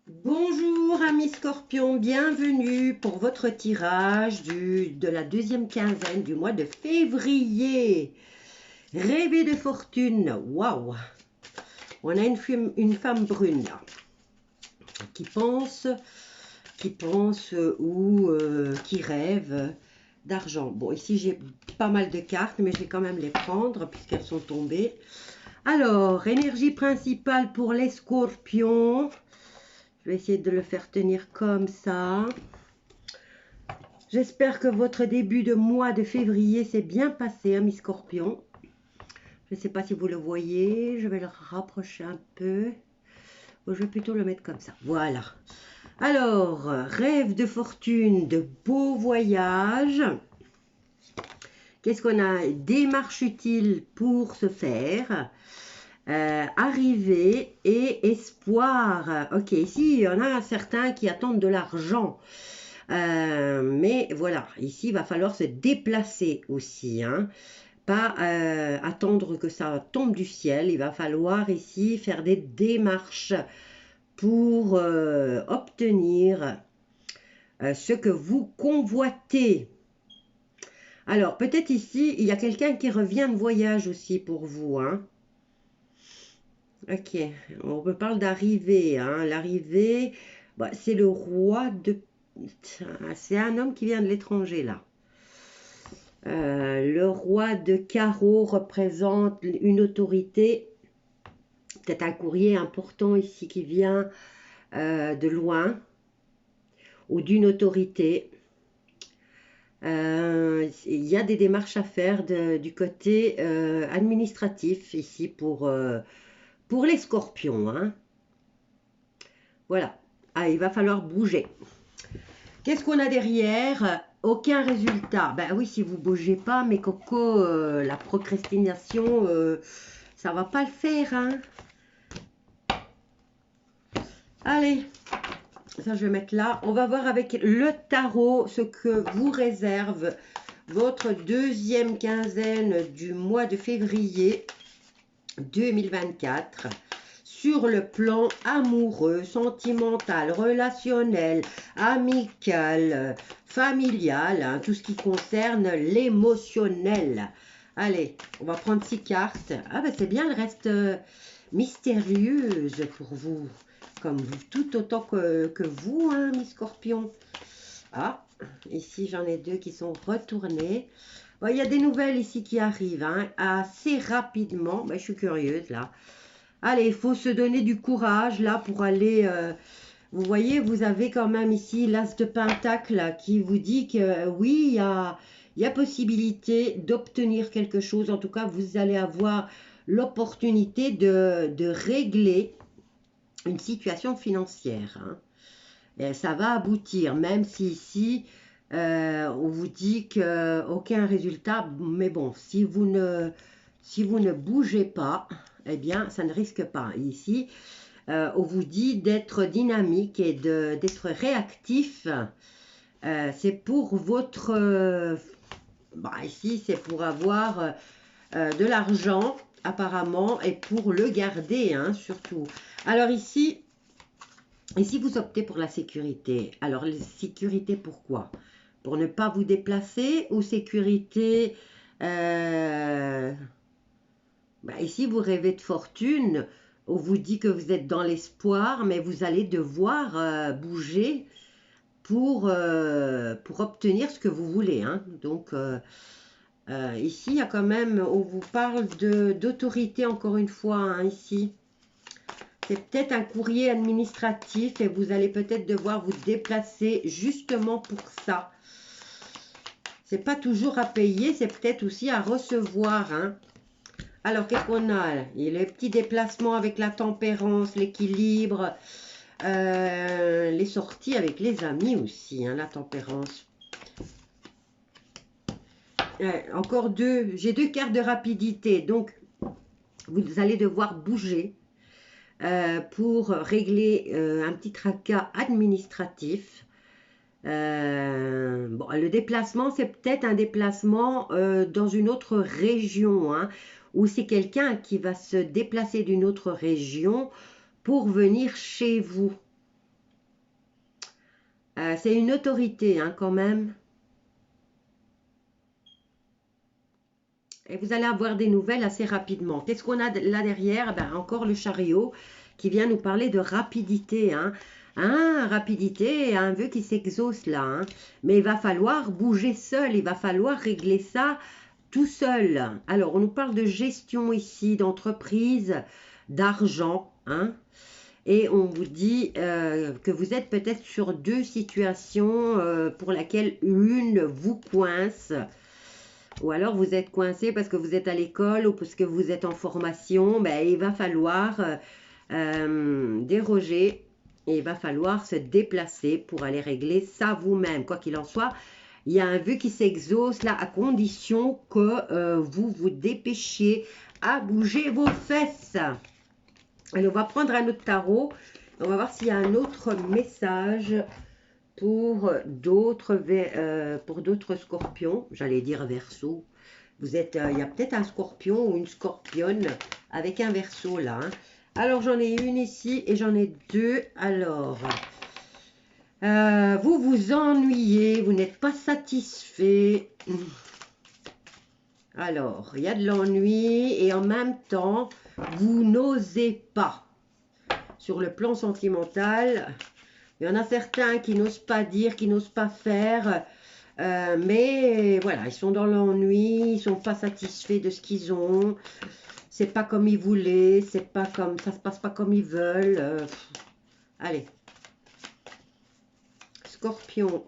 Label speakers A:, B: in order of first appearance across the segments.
A: Bonjour amis scorpions, bienvenue pour votre tirage de la deuxième quinzaine du mois de février. Rêver de fortune, waouh! On a une femme brune là, qui pense, qui rêve d'argent. Bon, ici j'ai pas mal de cartes, mais je vais quand même les prendre puisqu'elles sont tombées. Alors, énergie principale pour les scorpions. Je vais essayer de le faire tenir comme ça. J'espère que votre début de mois de février s'est bien passé, mes scorpions. Je ne sais pas si vous le voyez. Je vais le rapprocher un peu. Je vais plutôt le mettre comme ça. Voilà. Alors, rêve de fortune, de beaux voyages. Qu'est-ce qu'on a? Démarche utile pour se faire. Arrivée et espoir. Ok, ici, il y en a certains qui attendent de l'argent. Mais voilà, ici, il va falloir se déplacer aussi. Hein. Pas attendre que ça tombe du ciel. Il va falloir ici faire des démarches pour obtenir ce que vous convoitez. Alors, peut-être ici, il y a quelqu'un qui revient de voyage aussi pour vous. Hein. Ok, on me parle d'arrivée. Hein. L'arrivée, bah, c'est le roi de... C'est un homme qui vient de l'étranger, là. Le roi de carreau représente une autorité, peut-être un courrier important ici qui vient de loin, ou d'une autorité. Il y a des démarches à faire du côté administratif ici pour les scorpions. Hein. Voilà. Ah, il va falloir bouger. Qu'est-ce qu'on a derrière? Aucun résultat. Ben oui, si vous ne bougez pas, mes cocos, la procrastination, ça va pas le faire. Hein. Allez, ça je vais mettre là. On va voir avec le tarot ce que vous réserve votre deuxième quinzaine du mois de février 2024. Sur le plan amoureux, sentimental, relationnel, amical, familial, hein, tout ce qui concerne l'émotionnel. Allez, on va prendre 6 cartes. Ah ben c'est bien, elle reste mystérieuse pour vous, comme vous, tout autant que vous, hein, mes scorpions. Ah, ici j'en ai 2 qui sont retournés. Bon, il y a des nouvelles ici qui arrivent hein, assez rapidement. Ben, je suis curieuse là. Allez, il faut se donner du courage là pour aller... vous voyez, vous avez quand même ici l'as de pentacle qui vous dit que oui, il y a possibilité d'obtenir quelque chose. En tout cas, vous allez avoir l'opportunité de régler une situation financière. Hein. Et ça va aboutir, même si ici, on vous dit qu'aucun résultat. Mais bon, si vous ne bougez pas, eh bien, ça ne risque pas. Ici, on vous dit d'être dynamique et d'être réactif. C'est pour votre... ici, c'est pour avoir de l'argent, apparemment, et pour le garder, hein, surtout. Alors ici, vous optez pour la sécurité. Alors, la sécurité, pourquoi? Pour ne pas vous déplacer ou sécurité... ici, vous rêvez de fortune. On vous dit que vous êtes dans l'espoir, mais vous allez devoir bouger pour obtenir ce que vous voulez. Hein. Donc, ici, il y a quand même, on vous parle d'autorité, encore une fois, hein, ici. C'est peut-être un courrier administratif et vous allez peut-être devoir vous déplacer justement pour ça. C'est pas toujours à payer, c'est peut-être aussi à recevoir. Hein. Alors, qu'est-ce qu'on a? Il y a les petits déplacements avec la tempérance, l'équilibre, les sorties avec les amis aussi, hein, la tempérance. Encore j'ai 2 cartes de rapidité, donc vous allez devoir bouger pour régler un petit tracas administratif. Le déplacement, c'est peut-être un déplacement dans une autre région, hein, ou c'est quelqu'un qui va se déplacer d'une autre région pour venir chez vous. C'est une autorité, hein, quand même. Et vous allez avoir des nouvelles assez rapidement. Qu'est-ce qu'on a là derrière? Ben, encore le chariot qui vient nous parler de rapidité. Hein. Rapidité, un vœu qui s'exauce là. Hein. Mais il va falloir bouger seul, il va falloir régler ça tout seul. Alors, on nous parle de gestion ici, d'entreprise, d'argent. Hein. Et on vous dit que vous êtes peut-être sur deux situations pour laquelle une vous coince. Ou alors vous êtes coincé parce que vous êtes à l'école ou parce que vous êtes en formation. Ben, il va falloir déroger et il va falloir se déplacer pour aller régler ça vous-même. Quoi qu'il en soit, il y a un vœu qui s'exauce là à condition que vous vous dépêchiez à bouger vos fesses. Alors, on va prendre un autre tarot. On va voir s'il y a un autre message pour d'autres scorpions. J'allais dire verseau. Vous êtes, il y a peut-être un scorpion ou une scorpionne avec un verseau là. Hein. Alors, j'en ai une ici et j'en ai deux. Alors, vous vous ennuyez, vous n'êtes pas satisfait. Alors, il y a de l'ennui et en même temps, vous n'osez pas. Sur le plan sentimental, il y en a certains qui n'osent pas dire, qui n'osent pas faire. Mais voilà, ils sont dans l'ennui, ils ne sont pas satisfaits de ce qu'ils ont. C'est pas comme ils voulaient, c'est pas comme, ça se passe pas comme ils veulent. Allez. Scorpion.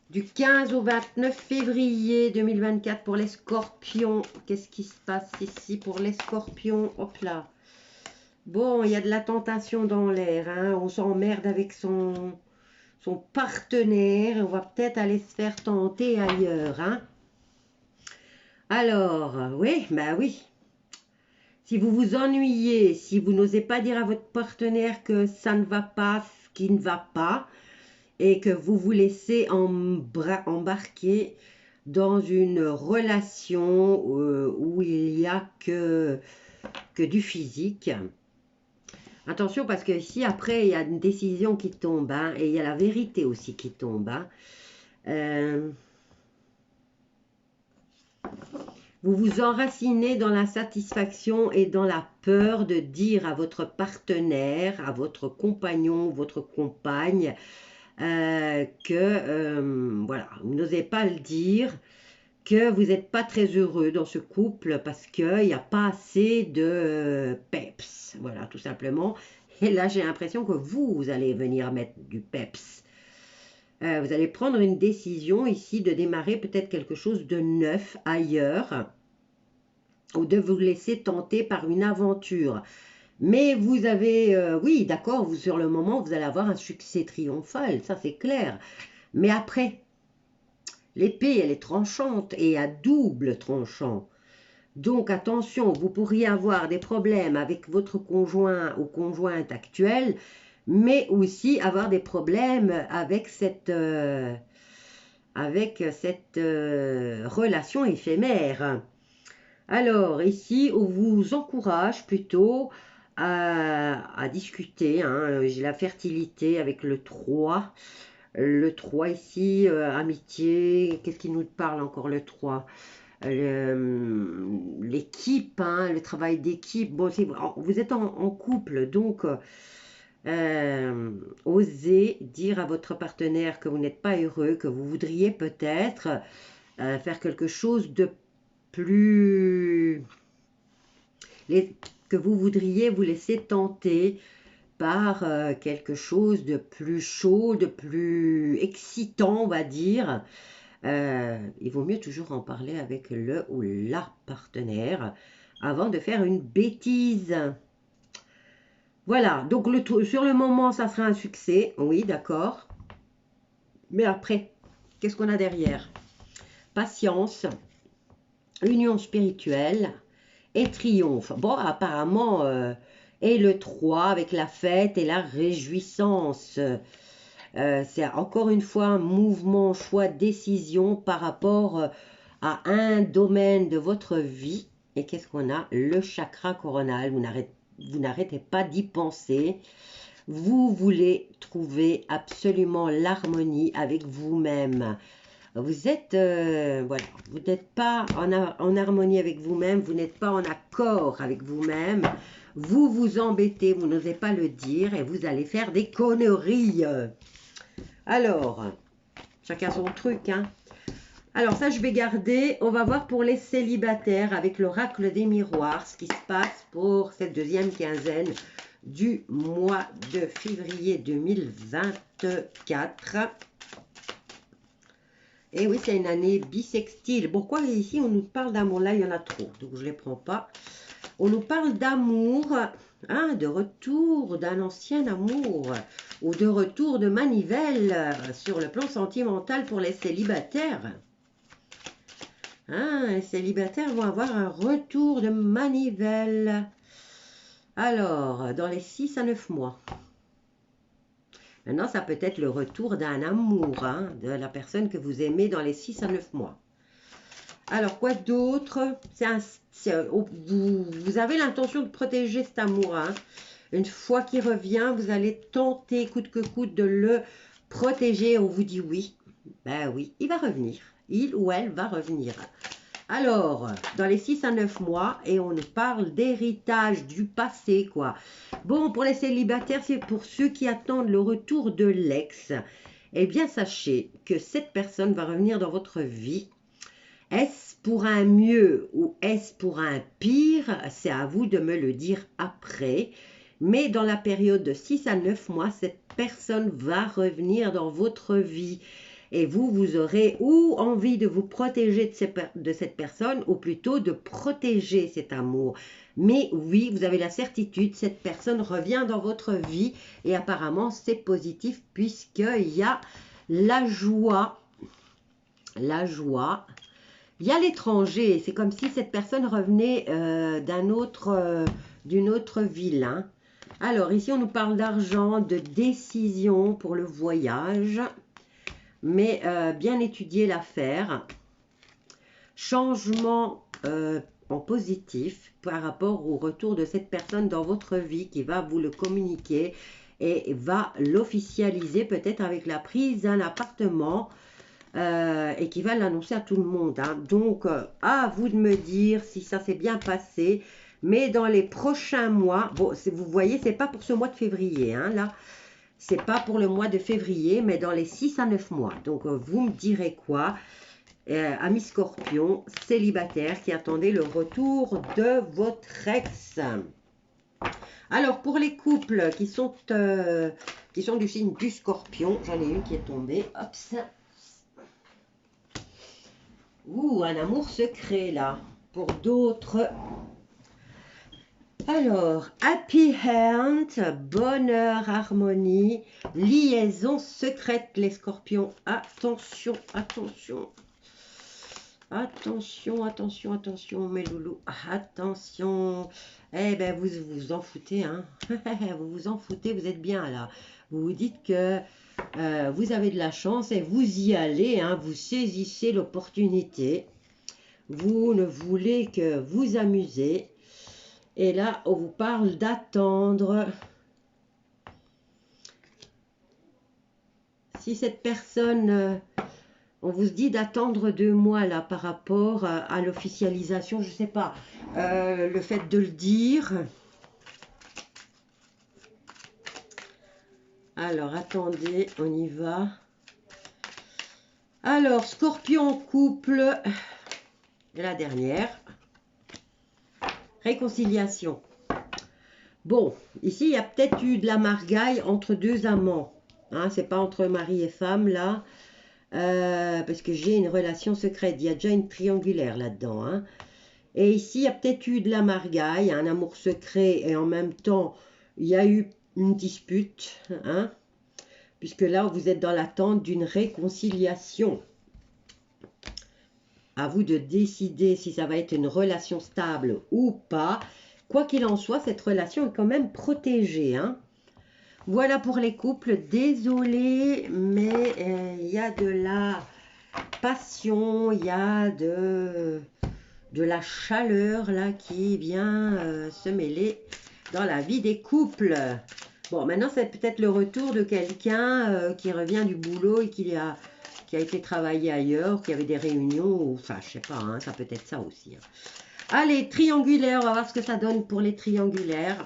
A: Du 15 au 29 février 2024 pour les scorpions. Qu'est-ce qui se passe ici pour les scorpions? Hop là. Bon, il y a de la tentation dans l'air. Hein. On s'emmerde avec son partenaire. On va peut-être aller se faire tenter ailleurs. Hein. Alors, oui, bah oui. Si vous vous ennuyez, si vous n'osez pas dire à votre partenaire que ça ne va pas, ce qui ne va pas, et que vous vous laissez embarquer dans une relation où il n'y a que du physique. Attention parce que ici après il y a une décision qui tombe hein, et il y a la vérité aussi qui tombe. Hein. Vous vous enracinez dans l'insatisfaction et dans la peur de dire à votre partenaire, à votre compagnon, votre compagne, voilà, vous n'osez pas le dire, que vous n'êtes pas très heureux dans ce couple parce qu'il n'y a pas assez de peps, voilà, tout simplement. Et là, j'ai l'impression que vous allez venir mettre du peps. Vous allez prendre une décision ici de démarrer peut-être quelque chose de neuf ailleurs ou de vous laisser tenter par une aventure. Mais vous avez, oui, d'accord, vous sur le moment, vous allez avoir un succès triomphal, ça c'est clair. Mais après, l'épée, elle est tranchante et à double tranchant. Donc attention, vous pourriez avoir des problèmes avec votre conjoint ou conjointe actuelle, mais aussi avoir des problèmes avec cette relation éphémère. Alors, ici, on vous encourage plutôt à discuter. Hein. J'ai la fertilité avec le 3. Le 3 ici, amitié. Qu'est-ce qui nous parle encore le 3? L'équipe, hein, le travail d'équipe. Bon, vous êtes en couple, donc osez dire à votre partenaire que vous n'êtes pas heureux, que vous voudriez peut-être faire quelque chose de plus... que vous voudriez vous laisser tenter par quelque chose de plus chaud, de plus excitant, on va dire. Il vaut mieux toujours en parler avec le ou la partenaire avant de faire une bêtise. Voilà, donc sur le moment, ça sera un succès, oui, d'accord. Mais après, qu'est-ce qu'on a derrière? Patience, union spirituelle et triomphe. Bon, apparemment, et le 3 avec la fête et la réjouissance. C'est encore une fois un mouvement, choix, décision par rapport à un domaine de votre vie. Et qu'est-ce qu'on a? Le chakra coronal. Vous n'arrêtez pas d'y penser. Vous voulez trouver absolument l'harmonie avec vous-même. Vous êtes, voilà, vous n'êtes pas en harmonie avec vous-même, vous n'êtes pas en accord avec vous-même. Vous vous embêtez, vous n'osez pas le dire et vous allez faire des conneries. Alors, chacun son truc, hein. Alors ça, je vais garder. On va voir pour les célibataires avec l'oracle des miroirs, ce qui se passe pour cette deuxième quinzaine du mois de février 2024. Et oui, c'est une année bissextile. Pourquoi ici, on nous parle d'amour? Là, il y en a trop, donc je ne les prends pas. On nous parle d'amour, hein, de retour d'un ancien amour ou de retour de manivelle sur le plan sentimental pour les célibataires. Hein, les célibataires vont avoir un retour de manivelle. Alors, dans les 6 à 9 mois. Maintenant, ça peut être le retour d'un amour, hein, de la personne que vous aimez dans les 6 à 9 mois. Alors, quoi d'autre? Vous avez l'intention de protéger cet amour. Hein. Une fois qu'il revient, vous allez tenter coûte que coûte de le protéger. On vous dit oui. Ben oui, il va revenir. Il ou elle va revenir. Alors, dans les 6 à 9 mois, et on nous parle d'héritage du passé, quoi. Bon, pour les célibataires, c'est pour ceux qui attendent le retour de l'ex. Eh bien, sachez que cette personne va revenir dans votre vie. Est-ce pour un mieux ou est-ce pour un pire? C'est à vous de me le dire après. Mais dans la période de 6 à 9 mois, cette personne va revenir dans votre vie. Et vous aurez ou envie de vous protéger de cette personne, ou plutôt de protéger cet amour. Mais oui, vous avez la certitude, cette personne revient dans votre vie. Et apparemment, c'est positif puisqu'il y a la joie. La joie. Il y a l'étranger. C'est comme si cette personne revenait d'une autre ville. Hein. Alors, ici, on nous parle d'argent, de décision pour le voyage. Mais bien étudier l'affaire. Changement en positif par rapport au retour de cette personne dans votre vie qui va vous le communiquer et va l'officialiser peut-être avec la prise d'un appartement et qui va l'annoncer à tout le monde. Hein. Donc, à vous de me dire si ça s'est bien passé. Mais dans les prochains mois, bon, vous voyez, c'est pas pour ce mois de février, hein, là. C'est pas pour le mois de février, mais dans les 6 à 9 mois. Donc, vous me direz quoi, amis Scorpion, célibataire qui attendait le retour de votre ex. Alors, pour les couples qui sont du signe du Scorpion, j'en ai une qui est tombée. Hop, ça. Ouh, un amour secret, là. Pour d'autres... Alors, happy end, bonheur, harmonie, liaison secrète, les scorpions. Attention, attention. Attention, attention, attention, mes loulous. Attention. Eh bien, vous vous en foutez, hein. Vous vous en foutez, vous êtes bien là. Vous vous dites que vous avez de la chance et vous y allez, hein. Vous saisissez l'opportunité. Vous ne voulez que vous amuser. Et là, on vous parle d'attendre. Si cette personne, on vous dit d'attendre 2 mois là par rapport à l'officialisation, je ne sais pas, le fait de le dire. Alors, attendez, on y va. Alors, Scorpion couple, la dernière. Réconciliation. Bon, ici, il y a peut-être eu de la margaille entre 2 amants. Hein, c'est pas entre mari et femme, là. Parce que j'ai une relation secrète. Il y a déjà une triangulaire là-dedans. Hein. Et ici, il y a peut-être eu de la margaille, un amour secret. Et en même temps, il y a eu une dispute. Hein, puisque là, vous êtes dans l'attente d'une réconciliation. À vous de décider si ça va être une relation stable ou pas. Quoi qu'il en soit, cette relation est quand même protégée. Hein. Voilà pour les couples. Désolée, mais il y a de la passion, il y a de la chaleur là qui vient se mêler dans la vie des couples. Bon, maintenant, c'est peut-être le retour de quelqu'un qui revient du boulot et qui a été travaillé ailleurs, qui avait des réunions, ou, enfin, je sais pas, hein, ça peut être ça aussi. Hein. Allez, triangulaire, on va voir ce que ça donne pour les triangulaires.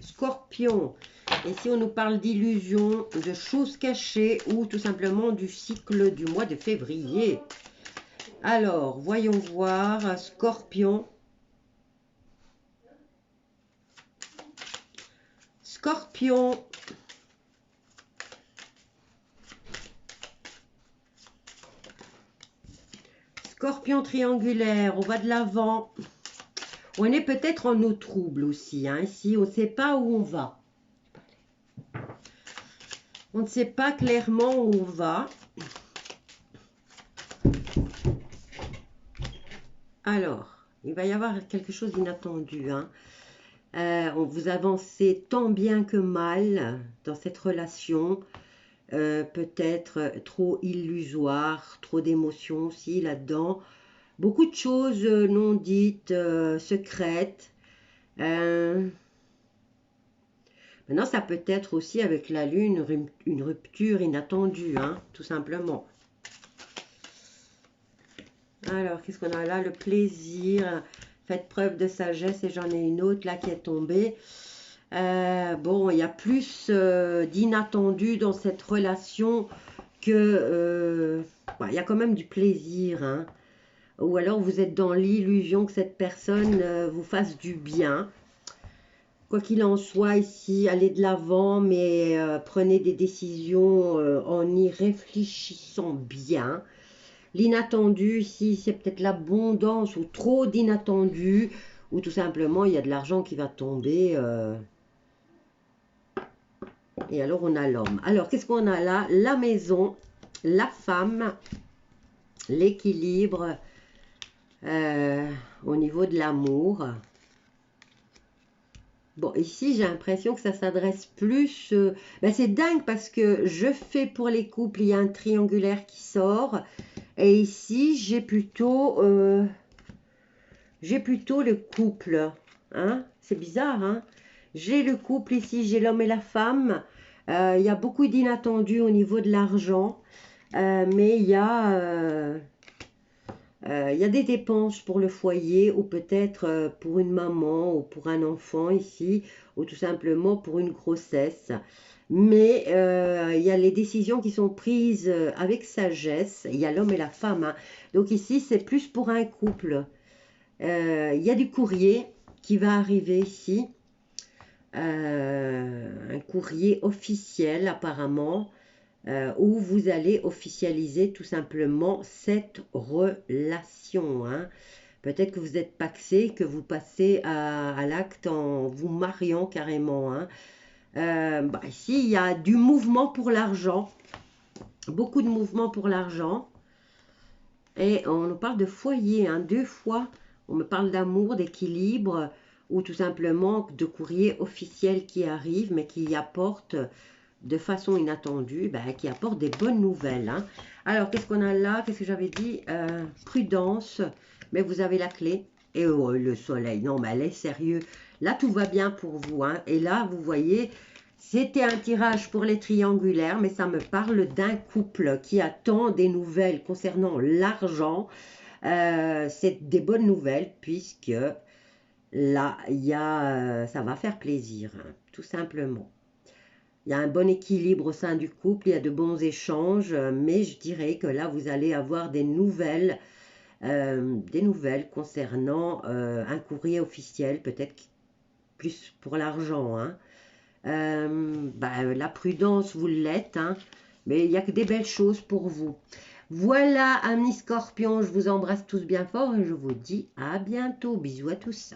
A: Scorpion. Ici, on nous parle d'illusions, de choses cachées ou tout simplement du cycle du mois de février. Alors, voyons voir. Scorpion. Scorpion. Scorpion triangulaire, on va de l'avant. On est peut-être en eau trouble aussi. Hein. Ici, on ne sait pas où on va. On ne sait pas clairement où on va. Alors, il va y avoir quelque chose d'inattendu. Hein. Vous avancez tant bien que mal dans cette relation. Peut-être trop illusoire, trop d'émotions aussi là-dedans. Beaucoup de choses non dites, secrètes. Maintenant, ça peut être aussi avec la lune une rupture inattendue, hein, tout simplement. Alors, qu'est-ce qu'on a là? Le plaisir. Faites preuve de sagesse et j'en ai une autre là qui est tombée. Bon, il y a plus d'inattendu dans cette relation que... il y a quand même du plaisir, hein. Ou alors vous êtes dans l'illusion que cette personne vous fasse du bien. Quoi qu'il en soit, ici, allez de l'avant, mais prenez des décisions en y réfléchissant bien. L'inattendu, ici, c'est peut-être l'abondance ou trop d'inattendu, ou tout simplement, il y a de l'argent qui va tomber. Et alors, on a l'homme. Alors, qu'est-ce qu'on a là? La maison, la femme, l'équilibre au niveau de l'amour. Bon, ici, j'ai l'impression que ça s'adresse plus... c'est dingue parce que je fais pour les couples, il y a un triangulaire qui sort. Et ici, j'ai plutôt le couple. Hein? C'est bizarre, hein? J'ai le couple ici, j'ai l'homme et la femme. Il y a beaucoup d'inattendus au niveau de l'argent. Mais il y a des dépenses pour le foyer ou peut-être pour une maman ou pour un enfant ici ou tout simplement pour une grossesse. Mais il y a les décisions qui sont prises avec sagesse. Il y a l'homme et la femme. Hein. Donc ici, c'est plus pour un couple. Il y a du courrier qui va arriver ici. Un courrier officiel apparemment. Où vous allez officialiser tout simplement cette relation. Hein. Peut-être que vous êtes paxé, que vous passez à l'acte en vous mariant carrément. Hein. Ici, il y a du mouvement pour l'argent. Beaucoup de mouvement pour l'argent. Et on nous parle de foyer, hein, 2 fois. On me parle d'amour, d'équilibre, ou tout simplement de courrier officiel qui arrive, mais qui apporte... de façon inattendue, qui apporte des bonnes nouvelles. Hein. Alors, qu'est-ce qu'on a là? Qu'est-ce que j'avais dit? Prudence, mais vous avez la clé. Et le soleil, non, mais elle est sérieux. Là, tout va bien pour vous. Hein. Et là, vous voyez, c'était un tirage pour les triangulaires, mais ça me parle d'un couple qui attend des nouvelles concernant l'argent. C'est des bonnes nouvelles, puisque là, ça va faire plaisir, hein, tout simplement. Il y a un bon équilibre au sein du couple, il y a de bons échanges, mais je dirais que là, vous allez avoir des nouvelles concernant un courrier officiel, peut-être plus pour l'argent. Hein. La prudence, vous l'êtes, hein, mais il n'y a que des belles choses pour vous. Voilà, amis scorpions, je vous embrasse tous bien fort et je vous dis à bientôt. Bisous à tous.